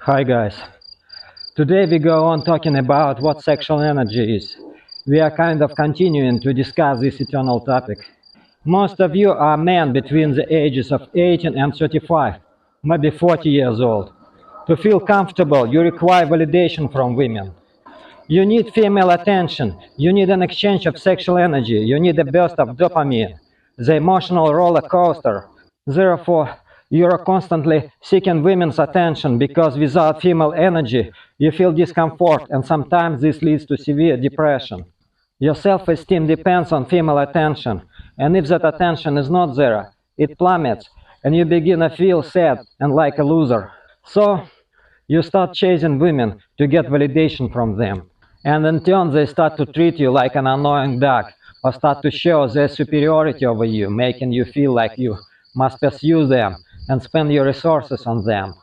Hi guys. Today we go on talking about what sexual energy is. We are kind of continuing to discuss this eternal topic. Most of you are men between the ages of 18 and 35, maybe 40 years old. To feel comfortable, you require validation from women. You need female attention. You need an exchange of sexual energy. You need a burst of dopamine, the emotional roller coaster. Therefore, you are constantly seeking women's attention because without female energy, you feel discomfort, and sometimes this leads to severe depression. Your self esteem depends on female attention, and if that attention is not there, it plummets, and you begin to feel sad and like a loser. So, you start chasing women to get validation from them. And in turn, they start to treat you like an annoying dog or start to show their superiority over you, making you feel like you must pursue them and spend your resources on them.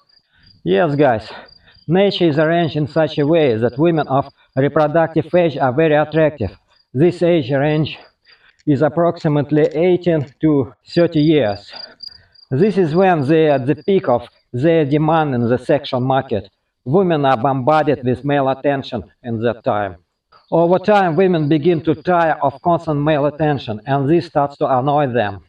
Yes, guys, nature is arranged in such a way that women of reproductive age are very attractive. This age range is approximately 18 to 30 years. This is when they are at the peak of their demand in the sexual market. Women are bombarded with male attention in that time. Over time, women begin to tire of constant male attention, and this starts to annoy them.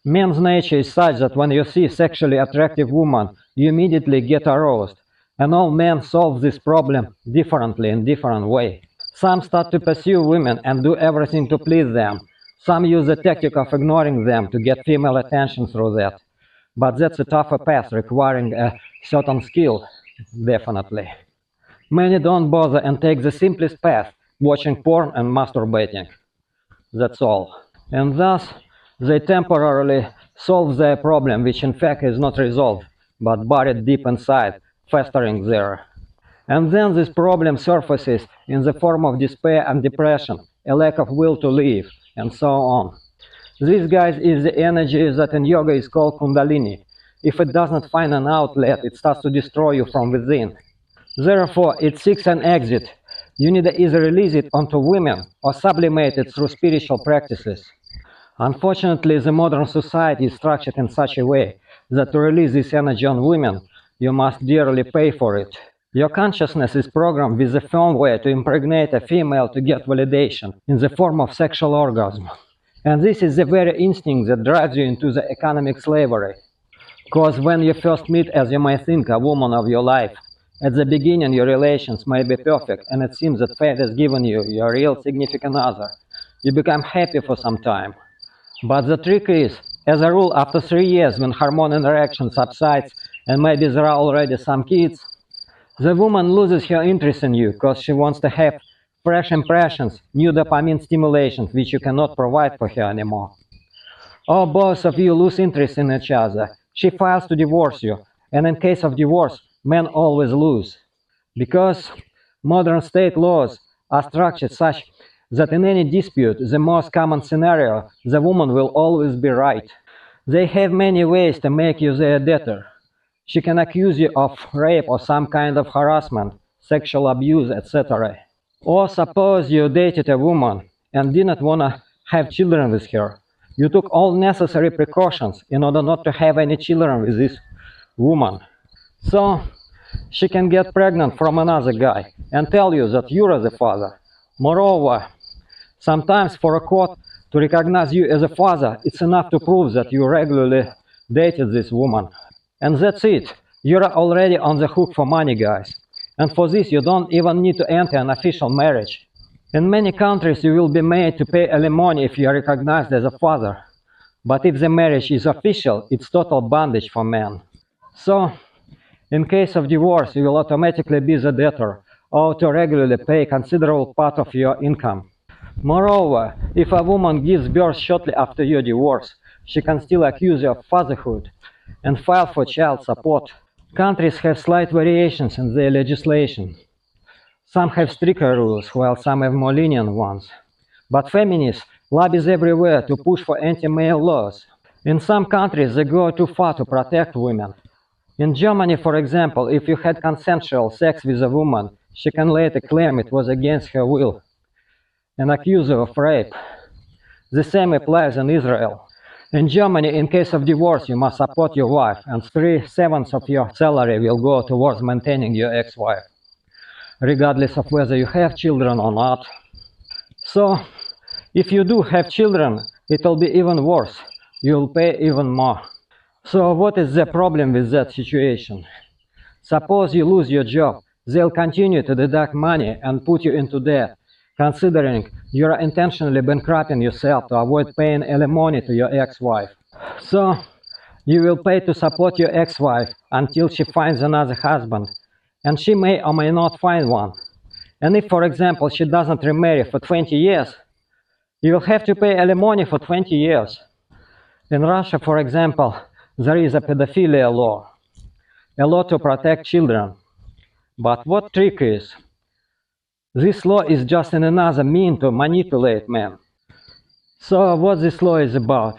Men's nature is such that when you see a sexually attractive woman, you immediately get aroused. And all men solve this problem differently in different way. Some start to pursue women and do everything to please them. Some use the tactic of ignoring them to get female attention through that. But that's a tougher path requiring a certain skill, definitely. Many don't bother and take the simplest path, watching porn and masturbating. That's all. And thus, they temporarily solve their problem, which in fact is not resolved, but buried deep inside, festering there. And then this problem surfaces in the form of despair and depression, a lack of will to live, and so on. This, guys, is the energy that in yoga is called Kundalini. If it doesn't find an outlet, it starts to destroy you from within. Therefore, it seeks an exit. You need to either release it onto women or sublimate it through spiritual practices. Unfortunately, the modern society is structured in such a way that to release this energy on women, you must dearly pay for it. Your consciousness is programmed with the firmware to impregnate a female to get validation in the form of sexual orgasm. And this is the very instinct that drives you into the economic slavery. Because when you first meet, as you might think, a woman of your life, at the beginning your relations may be perfect, and it seems that fate has given you your real significant other. You become happy for some time. But the trick is, as a rule, after 3 years, when hormone interaction subsides and maybe there are already some kids, the woman loses her interest in you because she wants to have fresh impressions, new dopamine stimulations, which you cannot provide for her anymore. Or both of you lose interest in each other. She files to divorce you, and in case of divorce, men always lose. Because modern state laws are structured such that in any dispute, the most common scenario, the woman will always be right. They have many ways to make you their debtor. She can accuse you of rape or some kind of harassment, sexual abuse, etc. Or suppose you dated a woman and didn't want to have children with her. You took all necessary precautions in order not to have any children with this woman. So she can get pregnant from another guy and tell you that you're the father. Moreover, sometimes for a court to recognize you as a father, it's enough to prove that you regularly dated this woman. And that's it. You're already on the hook for money, guys. And for this, you don't even need to enter an official marriage. In many countries, you will be made to pay alimony if you are recognized as a father. But if the marriage is official, it's total bondage for men. So, in case of divorce, you will automatically be the debtor, or to regularly pay a considerable part of your income. Moreover, if a woman gives birth shortly after your divorce, she can still accuse you of fatherhood and file for child support. Countries have slight variations in their legislation. Some have stricter rules, while some have more lenient ones. But feminists lobbies everywhere to push for anti-male laws. In some countries, they go too far to protect women. In Germany, for example, if you had consensual sex with a woman, she can later claim it was against her will and accuse you of rape. The same applies in Israel. In Germany, in case of divorce, you must support your wife, and 3/7 of your salary will go towards maintaining your ex-wife, regardless of whether you have children or not. So, if you do have children, it will be even worse. You'll pay even more. So, what is the problem with that situation? Suppose you lose your job, they'll continue to deduct money and put you into debt, considering you're intentionally bankrupting yourself to avoid paying alimony to your ex-wife. So, you will pay to support your ex-wife until she finds another husband, and she may or may not find one. And if, for example, she doesn't remarry for 20 years, you will have to pay alimony for 20 years. In Russia, for example, there is a pedophilia law, a law to protect children. But what trick is, this law is just another mean to manipulate men. So what this law is about?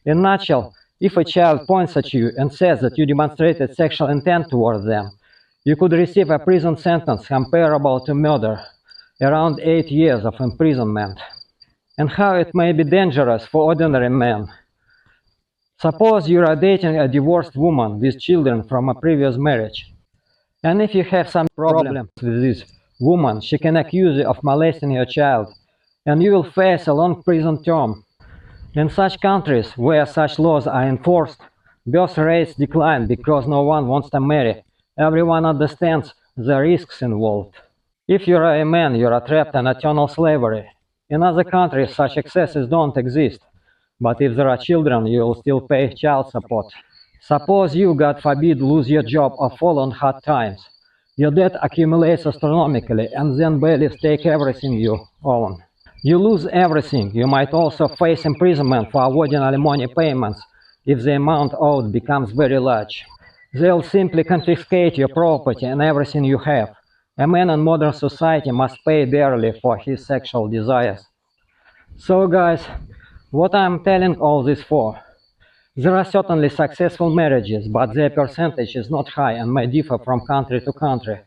In a nutshell, if a child points at you and says that you demonstrated sexual intent towards them, you could receive a prison sentence comparable to murder, around 8 years of imprisonment. And how it may be dangerous for ordinary men. Suppose you are dating a divorced woman with children from a previous marriage. And if you have some problems with this woman, she can accuse you of molesting your child, and you will face a long prison term. In such countries where such laws are enforced, birth rates decline because no one wants to marry. Everyone understands the risks involved. If you are a man, you are trapped in eternal slavery. In other countries, such excesses don't exist. But if there are children, you will still pay child support. Suppose you, God forbid, lose your job or fall on hard times. Your debt accumulates astronomically, and then bailiffs take everything you own. You lose everything. You might also face imprisonment for avoiding alimony payments if the amount owed becomes very large. They'll simply confiscate your property and everything you have. A man in modern society must pay dearly for his sexual desires. So, guys, what I'm telling all this for? There are certainly successful marriages, but their percentage is not high and may differ from country to country.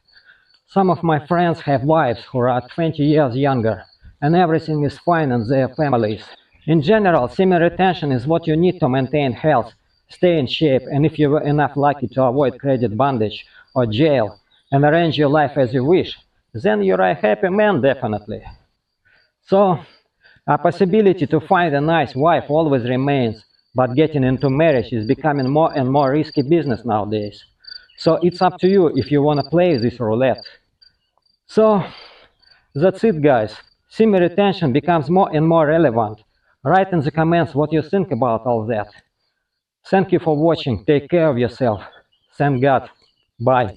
Some of my friends have wives who are 20 years younger, and everything is fine in their families. In general, semen retention is what you need to maintain health, stay in shape, and if you were enough lucky to avoid credit bondage or jail and arrange your life as you wish, then you're a happy man, definitely. So, a possibility to find a nice wife always remains, but getting into marriage is becoming more and more risky business nowadays. So it's up to you if you want to play this roulette. So that's it, guys. Semen retention becomes more and more relevant. Write in the comments what you think about all that. Thank you for watching. Take care of yourself. Thank God. Bye.